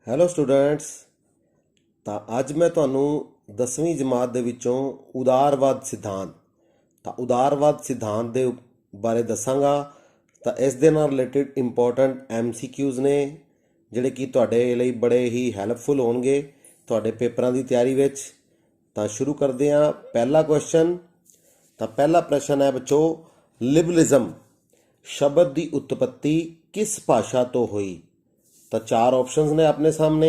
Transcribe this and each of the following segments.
Hello students. ਤਾਂ ਅੱਜ ਮੈਂ ਤੁਹਾਨੂੰ 10ਵੀਂ ਜਮਾਤ ਦੇ ਵਿੱਚੋਂ ਉਦਾਰਵਾਦ ਸਿਧਾਂਤ ਉਦਾਰਵਾਦ ਸਿਧਾਂਤ ਦੇ ਬਾਰੇ ਦੱਸਾਂਗਾ। ਤਾਂ ਇਸ ਦੇ ਨਾਲ ਰਿਲੇਟਡ ਇੰਪੋਰਟੈਂਟ MCQs ਨੇ ਜਿਹੜੇ ਕਿ ਤੁਹਾਡੇ ਲਈ ਬੜੇ ਹੀ ਹੈਲਪਫੁਲ ਹੋਣਗੇ ਤੁਹਾਡੇ ਪੇਪਰਾਂ ਦੀ ਤਿਆਰੀ ਵਿੱਚ। ਤਾਂ ਸ਼ੁਰੂ ਕਰਦੇ ਹਾਂ। ਪਹਿਲਾ ਕੁਐਸਚਨ। ਤਾਂ ਪਹਿਲਾ ਪ੍ਰਸ਼ਨ ਹੈ ਬੱਚੋ, ਲਿਬਰਲਿਜ਼ਮ ਸ਼ਬਦ ਦੀ ਉਤਪत्ति किस भाषा तो हुई? तो चार ऑप्शंस ने अपने सामने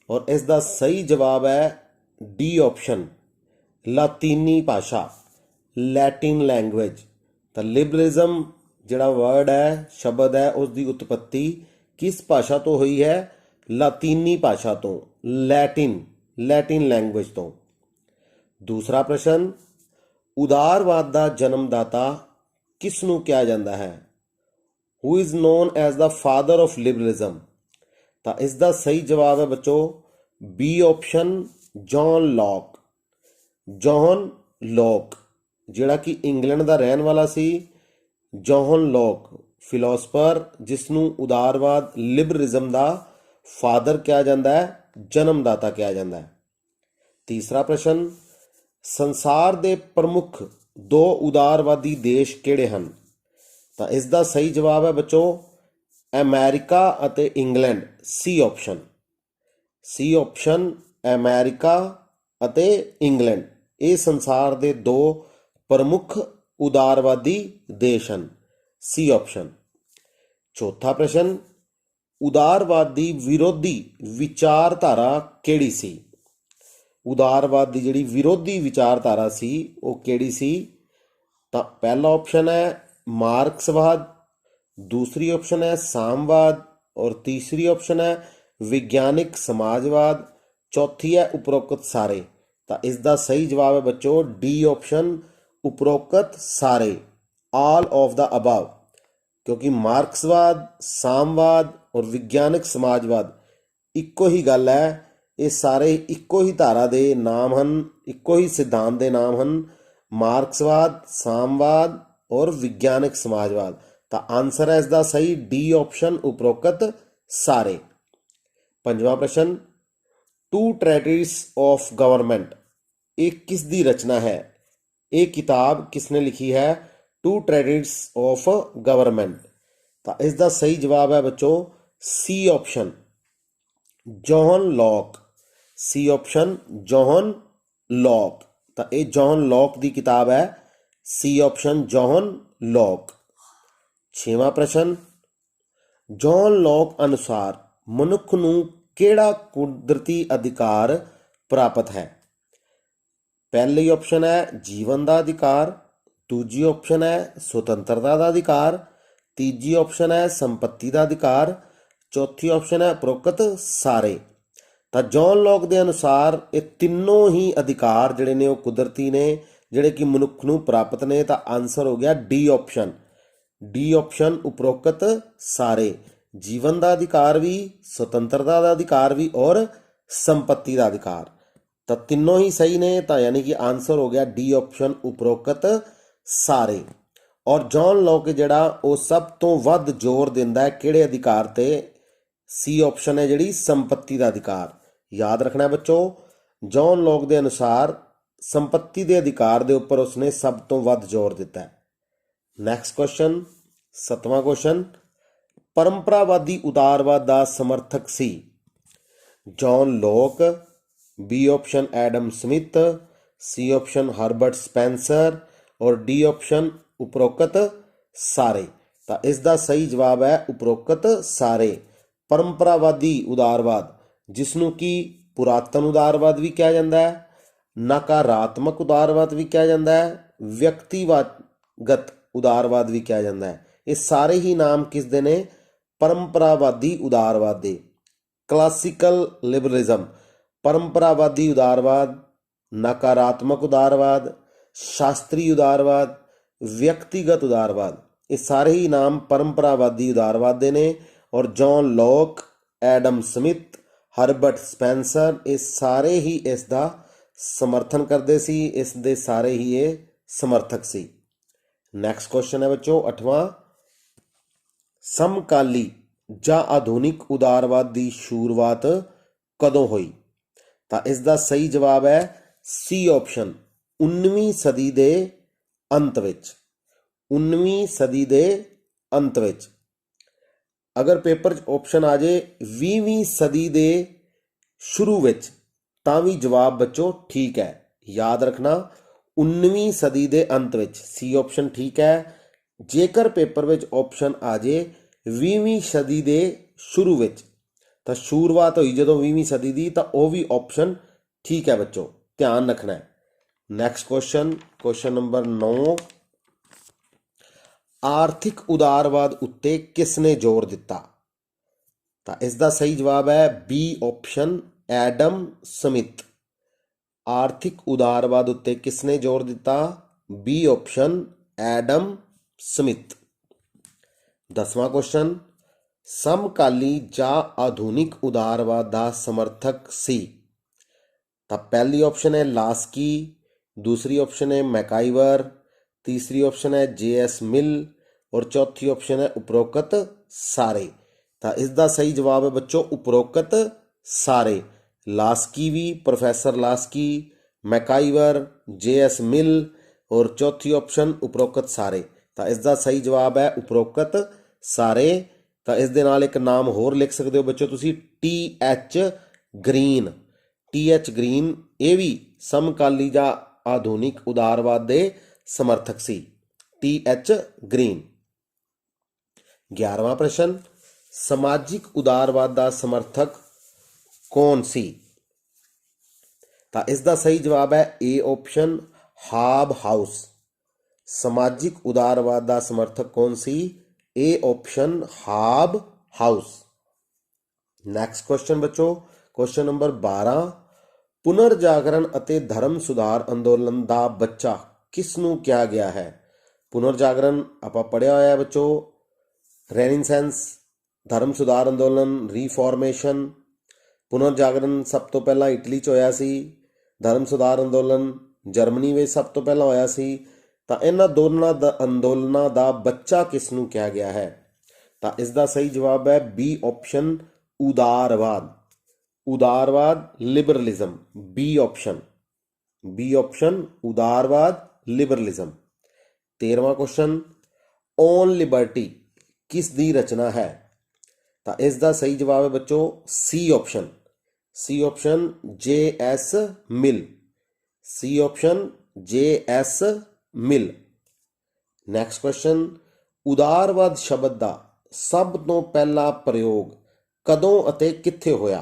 और इसका सही जवाब है डी ऑप्शन, लातीनी भाषा, लैटिन लैंग्वेज। तो लिबरलिज्म जिहड़ा वर्ड है, शब्द है, उसकी उत्पत्ति किस भाषा तो हुई है? लातीनी भाषा तो, लैटिन लैंग्वेज तो। दूसरा प्रश्न, उदारवाद का जन्मदाता किसनूं कहा जाता है? Who is known as the father of liberalism? तो इसका सही जवाब है बच्चों B option, John Locke. John Locke जिहड़ा कि इंग्लैंड का रहने वाला सी। जॉन लॉक फिलोसफर जिसनूं उदारवाद लिबरलिज्म का फादर कहा जाता है, जन्मदाता कहा जाता है। तीसरा प्रश्न, संसार के प्रमुख दो उदारवादी देश किहड़े हन? तो इसका सही जवाब है बच्चों अमेरिका अते इंग्लैंड। सी ऑप्शन अमेरिका अते इंग्लैंड, ये संसार के दो प्रमुख उदारवादी देश हैं। C option. चौथा प्रश्न, उदारवादी विरोधी विचारधारा केड़ी सी? उदारवाद की जिहड़ी विरोधी विचारधारा सी वो केड़ी सी? तो पहला ऑप्शन है मार्क्सवाद, दूसरी ऑप्शन है सामवाद और तीसरी ऑप्शन है विज्ञानिक समाजवाद, चौथी है उपरोक्त सारे। तो इसका सही जवाब है बच्चों डी ऑप्शन, उपरोक्त सारे, ऑल ऑफ द अबव। क्योंकि मार्क्सवाद, सामवाद और विज्ञानिक समाजवाद इक्को ही गल है। ये सारे इक्को ही धारा के नाम हैं, इक्को ही सिद्धांत के नाम हैं, मार्क्सवाद, सामवाद और विज्ञानिक समाजवाद। तो आंसर है इसका सही डी ऑप्शन, उपरोक्त सारे। पंजवां प्रश्न, टू ट्रेटिस ऑफ गवर्नमेंट एक किस दी रचना है? एक किताब किसने लिखी है? Two treatises of government. तो इसका सही जवाब है बच्चों C option, John Locke. C option John Locke. तो ये जॉन लॉक की किताब है। C option John Locke. छेवां प्रश्न, जॉन लॉक अनुसार मनुख नूं किहड़ा कुदरती अधिकार प्राप्त है? पहली ऑप्शन है जीवन का अधिकार, दूजी ऑप्शन है स्वतंत्रता का अधिकार, तीजी ऑप्शन है संपत्ति का अधिकार, चौथी ऑप्शन है उपरोक्त सारे। तो जॉन लॉक के अनुसार ये तीनों ही अधिकार जिहड़े ने वो कुदरती ने, जिहड़े कि मनुख नूं प्राप्त ने। तो आंसर हो गया डी ऑप्शन, उपरोक्त सारे। जीवन का अधिकार भी, स्वतंत्रता का अधिकार भी और संपत्ति का अधिकार। तो तीनों ही सही ने। तो यानी कि आंसर हो गया डी ऑप्शन, उपरोक्त सारे। और जॉन लॉक जिहड़ा वो सब तो वध जोर दिंदा है किहड़े अधिकार ते? सी ऑप्शन है जिहड़ी संपत्ति का अधिकार। याद रखना है बच्चों, जॉन लॉक के अनुसार संपत्ति के अधिकार के उपर उसने सब तो वध जोर दिता है। नैक्सट क्वेश्चन, सतवां क्वेश्चन, परंपरावादी उदारवाद का समर्थक C John Locke, B option Adam Smith, C option Herbert Spencer और डी ऑप्शन उपरोक्त सारे। तो इसका सही जवाब है उपरोक्त सारे। परंपरावादी उदारवाद जिसनों कि पुरातन उदारवाद भी कहा जाता है, नकारात्मक उदारवाद भी कहा जाता है, व्यक्तिगत उदारवाद भी कहा जाता है। ये सारे ही नाम किस दे ने? परंपरावादी उदारवाद दे। क्लासिकल लिबरलिज्म, परंपरावादी उदारवाद, नकारात्मक उदारवाद, शास्त्रीय उदारवाद, व्यक्तिगत उदारवाद, ये सारे ही नाम परंपरावादी उदारवाद दे ने। और John Locke, Adam Smith, Herbert Spencer, ये सारे ही इसका समर्थन करते सी, इस दे सारे ही ये समर्थक सी। नैक्सट क्वेश्चन है बच्चों 8वां, समकाली ਜਾਂ ਆਧੁਨਿਕ ਉਦਾਰਵਾਦ ਦੀ ਸ਼ੁਰੂਆਤ ਕਦੋਂ ਹੋਈ? ਤਾਂ ਇਸ ਦਾ ਸਹੀ ਜਵਾਬ ਹੈ ਸੀ ਆਪਸ਼ਨ, 19ਵੀਂ ਸਦੀ ਦੇ ਅੰਤ ਵਿੱਚ। 19ਵੀਂ ਸਦੀ ਦੇ ਅੰਤ ਵਿੱਚ। ਅਗਰ ਪੇਪਰ 'ਚ ਆਪਸ਼ਨ ਆ ਜੇ 20ਵੀਂ ਸਦੀ ਦੇ ਸ਼ੁਰੂ ਵਿੱਚ ਤਾਂ ਵੀ ਜਵਾਬ ਬੱਚੋ ਠੀਕ ਹੈ। ਯਾਦ ਰੱਖਣਾ 19ਵੀਂ ਸਦੀ ਦੇ ਅੰਤ ਵਿੱਚ, ਸੀ ਆਪਸ਼ਨ ਠੀਕ ਹੈ। ਜੇਕਰ ਪੇਪਰ ਵਿੱਚ ਆਪਸ਼ਨ ਆ ਜੇ 20ਵੀਂ ਸਦੀ ਦੇ ਸ਼ੁਰੂ ਵਿੱਚ ਤਾਂ ਸ਼ੁਰੂਆਤ ਹੋਈ ਜਦੋਂ 20ਵੀਂ ਸਦੀ ਦੀ, ਤਾਂ ਉਹ ਵੀ ਆਪਸ਼ਨ ਠੀਕ ਹੈ ਬੱਚੋ, ਧਿਆਨ ਰੱਖਣਾ ਹੈ। ਨੈਕਸਟ ਕੁਐਸਚਨ, ਕੁਐਸਚਨ ਨੰਬਰ 9, ਆਰਥਿਕ ਉਦਾਰਵਾਦ ਉੱਤੇ ਕਿਸ ਨੇ ਜ਼ੋਰ ਦਿੱਤਾ? ਤਾਂ ਇਸ ਦਾ ਸਹੀ ਜਵਾਬ ਹੈ ਬੀ ਆਪਸ਼ਨ, ਐਡਮ ਸਮਿਥ। ਆਰਥਿਕ ਉਦਾਰਵਾਦ ਉੱਤੇ ਕਿਸ ਨੇ ਜ਼ੋਰ ਦਿੱਤਾ? B option, Adam Smith. 10ਵਾਂ ਕੁਐਸਚਨ, ਸਮਕਾਲੀ ਜਾਂ ਆਧੁਨਿਕ ਉਦਾਰਵਾਦ ਦਾ ਸਮਰਥਕ ਸੀ? ਤਾਂ ਪਹਿਲੀ ਆਪਸ਼ਨ ਹੈ ਲਾਸਕੀ, ਦੂਸਰੀ ਆਪਸ਼ਨ ਹੈ ਮੈਕਾਈਵਰ, तीसरी ऑप्शन है जे.एस. मिल और चौथी ऑप्शन है उपरोक्त सारे। तो इसका सही जवाब है बच्चों उपरोक्त सारे। लास्की भी, प्रोफैसर लास्की, मैकाइवर, जे.एस. मिल और चौथी ऑप्शन उपरोक्त सारे। तो इसका सही जवाब है उपरोक्त सारे। तो इस दे नाल एक नाम होर लिख सकते हो बच्चों तुसी, टी.एच. ग्रीन। टी.एच. ग्रीन ये भी समकाली या आधुनिक उदारवाद के समर्थक सी, टी.एच. ग्रीन। 11वां प्रश्न, समाजिक उदारवाद का समर्थक कौन सी? तो इसका सही जवाब है ए ऑप्शन, हाब हाउस। समाजिक उदारवाद का समर्थक कौन सी? ए ऑप्शन, हाब हाउस। नैक्सट क्वेश्चन बच्चों, क्वेश्चन नंबर 12, पुनर्जागरण ਅਤੇ धर्म सुधार अंदोलन का बच्चा किस नूं किया गया है? पुनर्जागरण आपां पढ़िया होया बच्चों, रेनेसांस, धर्म सुधार अंदोलन, रीफॉर्मेशन। पुनर्जागरण सब तो पहला इटली च होया सी, धर्म सुधार अंदोलन जर्मनी में सब तो पहला होया सी। तो इन्हां दोनों अंदोलनां दा बच्चा किस नूं किया गया है? तो इसका सही जवाब है बी ऑप्शन, उदारवाद। उदारवाद, liberalism, B option. B option, उदारवाद, लिबरलिज्म। 13वां क्वेश्चन, ऑन लिबर्टी किस दी रचना है? तो इसका सही जवाब है बच्चों C option. C option, J S. Mill. C option, J S. Mill. Next question, उदारवाद शब्द का सब तो पहला प्रयोग कदों अते कित्थे होया?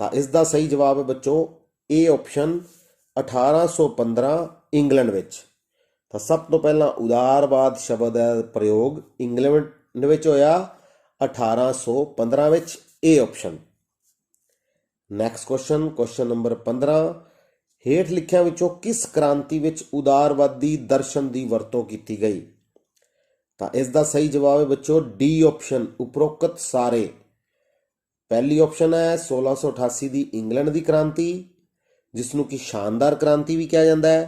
तो इसका सही जवाब है बच्चों ए ऑप्शन, 1815 इंग्लैंड विच। तो सब तो पहला उदारवाद शब्द का प्रयोग इंग्लैंड विच होया 1815 विच, A option. Next question, question number 15, हेठ लिखियां विचों किस क्रांति विच उदारवादी दर्शन की वरतों की गई? तो इसका सही जवाब है बच्चों डी ऑप्शन, उपरोक्त सारे। पहली ऑप्शन है 1688 की इंग्लैंड की क्रांति, जिसनों की शानदार क्रांति भी कहा जाता है।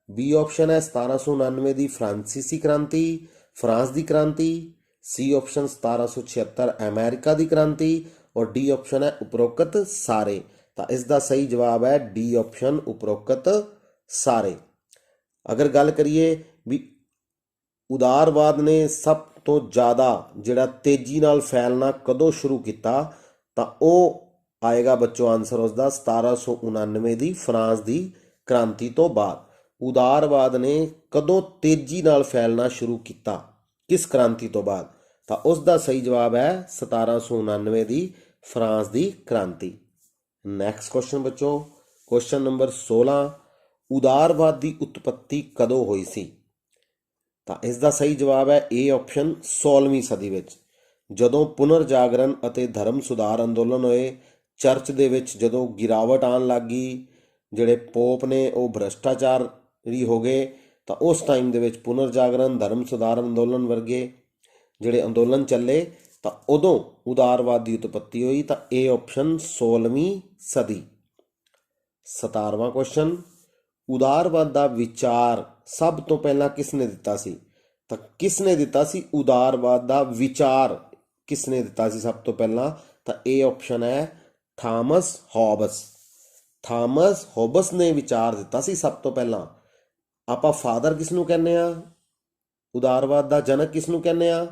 बी ऑप्शन है 1799 की फ्रांसीसी क्रांति, फ्रांस की क्रांति। सी ऑप्शन 1776 अमेरिका की क्रांति और डी ऑप्शन है उपरोक्त सारे। तो इसका सही जवाब है डी ऑप्शन, उपरोक्त सारे। अगर गल करिए भी उदारवाद ने सब तो ज़्यादा जिहड़ा तेजी नाल फैलना कदों शुरू किया, तो वह आएगा बच्चों आंसर उसका 1799 की फ्रांस की क्रांति तो बाद। उदारवाद ने कदों तेजी नाल फैलना शुरू किया, किस क्रांति तो बाद? तो उसका सही जवाब है 1799 की फ्रांस की क्रांति। नैक्सट क्वेश्चन बच्चों, क्वेश्चन नंबर 16, उदारवाद की उत्पत्ति कदों हुई सी? तो इसका सही जवाब है ए ऑप्शन, 16वीं सदी विच, जदों पुनर्जागरण ਅਤੇ धर्म सुधार अंदोलन होए। चर्च ਦੇ ਵਿੱਚ ਜਦੋਂ गिरावट आन लग गई, ਜਿਹੜੇ पोप ने ਉਹ भ्रष्टाचारी हो गए, ਤਾਂ उस टाइम ਦੇ ਵਿੱਚ पुनर्जागरण, धर्म सुधार अंदोलन वर्गे ਜਿਹੜੇ अंदोलन ਚੱਲੇ, ਤਾਂ ਉਦੋਂ उदारवाद ਦੀ उत्पत्ति हुई। ਤਾਂ ए ऑप्शन 16वीं सदी। 17वां क्वेश्चन, उदारवाद ਦਾ विचार सब तो पहला किसने दिता सी? ਤਾਂ किसने दिता सी उदारवाद ਦਾ विचार? किस ने दिता सी सब तो पहला? तो ए ऑप्शन है थॉमस हॉबस। थॉमस हॉबस ने विचार दिता सी सब तो पहला। ਆਪਾਂ ਫਾਦਰ ਕਿਸ ਨੂੰ ਕਹਿੰਦੇ ਆ? ਉਦਾਰਵਾਦ ਦਾ ਜਨਕ ਕਿਸ ਨੂੰ ਕਹਿੰਦੇ ਆ?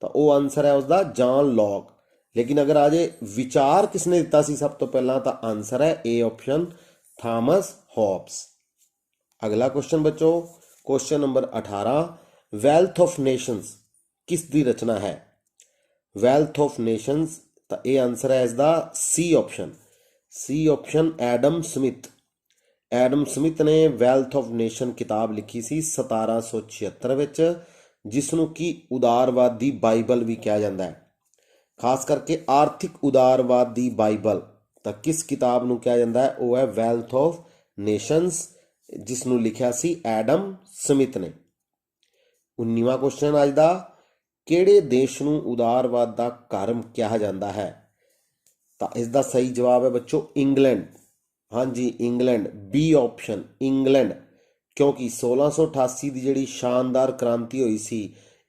ਤਾਂ ਉਹ ਆਨਸਰ ਹੈ ਉਸਦਾ ਜਾਨ ਲੌਕ। ਲੇਕਿਨ ਅਗਰ ਆ ਜੇ ਵਿਚਾਰ ਕਿਸ ਨੇ ਦਿੱਤਾ ਸੀ ਸਭ ਤੋਂ ਪਹਿਲਾਂ, ਤਾਂ ਆਨਸਰ ਹੈ ਏ ਆਪਸ਼ਨ ਥਾਮਸ ਹੌਬਸ। ਅਗਲਾ ਕੁਐਸਚਨ ਬੱਚੋ, question number 18, wealth of nations ਕਿਸ ਦੀ ਰਚਨਾ ਹੈ? ਵੈਲਥ ਆਫ ਨੇਸ਼ਨਸ, ਤਾਂ ਇਹ ਆਨਸਰ ਹੈ ਇਸਦਾ C option. C option Adam Smith. Adam Smith ਨੇ ਵੈਲਥ ਆਫ ਨੇਸ਼ਨ ਕਿਤਾਬ ਲਿਖੀ ਸੀ 1776 ਵਿੱਚ, ਜਿਸ ਨੂੰ ਕਿ ਉਦਾਰਵਾਦ ਦੀ ਬਾਈਬਲ ਵੀ ਕਿਹਾ ਜਾਂਦਾ ਹੈ। ਖਾਸ ਕਰਕੇ ਆਰਥਿਕ ਉਦਾਰਵਾਦ ਦੀ ਬਾਈਬਲ, ਤਾਂ ਕਿਸ ਕਿਤਾਬ ਨੂੰ ਕਿਹਾ ਜਾਂਦਾ ਹੈ? ਉਹ ਹੈ ਵੈਲਥ ਆਫ ਨੇਸ਼ਨਸ, ਜਿਸ ਨੂੰ ਲਿਖਿਆ ਸੀ ਐਡਮ ਸਮਿਥ ਨੇ। 19ਵਾਂ ਕੁਐਸਚਨ ਅੱਜ ਦਾ, ਕਿਹੜੇ ਦੇਸ਼ ਨੂੰ ਉਦਾਰਵਾਦ ਦਾ ਘਰ ਕਿਹਾ ਜਾਂਦਾ ਹੈ? ਤਾਂ ਇਸ ਦਾ ਸਹੀ ਜਵਾਬ ਹੈ ਬੱਚੋ ਇੰਗਲੈਂਡ। ਹਾਂਜੀ, ਇੰਗਲੈਂਡ, ਬੀ ਆਪਸ਼ਨ ਇੰਗਲੈਂਡ, ਕਿਉਂਕਿ 1688 ਦੀ ਜਿਹੜੀ ਸ਼ਾਨਦਾਰ ਕ੍ਰਾਂਤੀ ਹੋਈ ਸੀ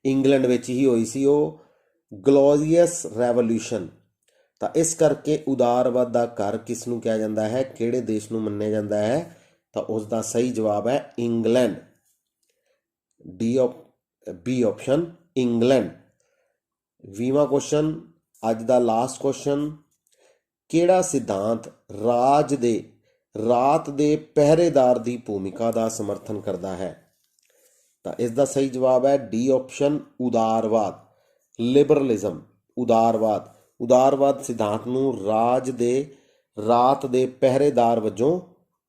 ਇੰਗਲੈਂਡ ਵਿੱਚ ਹੀ ਹੋਈ ਸੀ, ਉਹ ਗਲੋਰੀਅਸ ਰੈਵੋਲੂਸ਼ਨ। ਤਾਂ ਇਸ ਕਰਕੇ ਉਦਾਰਵਾਦ ਦਾ ਘਰ ਕਿਸ ਨੂੰ ਕਿਹਾ ਜਾਂਦਾ ਹੈ? ਕਿਹੜੇ ਦੇਸ਼ ਨੂੰ ਮੰਨਿਆ ਜਾਂਦਾ ਹੈ? ਤਾਂ ਉਸ ਦਾ ਸਹੀ ਜਵਾਬ ਹੈ ਇੰਗਲੈਂਡ, ਬੀ ਆਪਸ਼ਨ ਇੰਗਲੈਂਡ। 20ਵਾਂ ਕੁਐਸਚਨ ਅੱਜ ਦਾ ਲਾਸਟ ਕੁਐਸਚਨ, ਕਿਹੜਾ ਸਿਧਾਂਤ ਰਾਤ ਦੇ ਪਹਿਰੇਦਾਰ ਦੀ ਭੂਮਿਕਾ ਦਾ ਸਮਰਥਨ ਕਰਦਾ ਹੈ? ਤਾਂ ਇਸ ਦਾ ਸਹੀ ਜਵਾਬ ਹੈ ਡੀ ਆਪਸ਼ਨ ਉਦਾਰਵਾਦ, ਲਿਬਰਲਿਜ਼ਮ। ਉਦਾਰਵਾਦ ਸਿਧਾਂਤ ਨੂੰ ਰਾਤ ਦੇ ਪਹਿਰੇਦਾਰ ਵਜੋਂ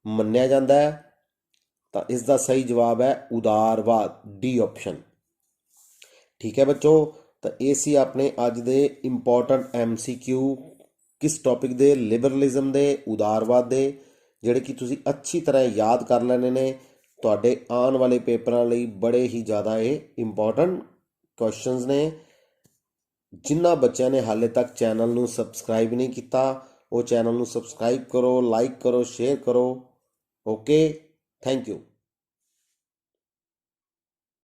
ਮੰਨਿਆ ਜਾਂਦਾ ਹੈ। ਤਾਂ ਇਸ ਦਾ ਸਹੀ ਜਵਾਬ ਹੈ ਉਦਾਰਵਾਦ, ਡੀ ਆਪਸ਼ਨ। ਠੀਕ ਹੈ ਬੱਚੋ, ਤਾਂ ਇਹ ਸੀ ਆਪਣੇ ਅੱਜ ਦੇ ਇੰਪੋਰਟੈਂਟ MCQ ਕਿਸ ਟੌਪਿਕ ਦੇ? ਲਿਬਰਲਿਜ਼ਮ ਦੇ, ਉਦਾਰਵਾਦ ਦੇ, ਜਿਹੜੇ ਕਿ ਤੁਸੀਂ ਅੱਛੀ ਤਰ੍ਹਾਂ ਯਾਦ ਕਰ ਲੈਣੇ ਨੇ। ਤੁਹਾਡੇ ਆਉਣ ਵਾਲੇ ਪੇਪਰਾਂ ਲਈ ਬੜੇ ਹੀ ਜ਼ਿਆਦਾ ਇਹ ਇੰਪੋਰਟੈਂਟ ਕੁਐਸਚਨਸ ਨੇ। ਜਿਨ੍ਹਾਂ ਬੱਚਿਆਂ ਨੇ ਹਾਲੇ ਤੱਕ ਚੈਨਲ ਨੂੰ ਸਬਸਕ੍ਰਾਈਬ ਨਹੀਂ ਕੀਤਾ, ਉਹ ਚੈਨਲ ਨੂੰ ਸਬਸਕ੍ਰਾਈਬ ਕਰੋ, ਲਾਈਕ ਕਰੋ, ਸ਼ੇਅਰ ਕਰੋ। Okay, thank you.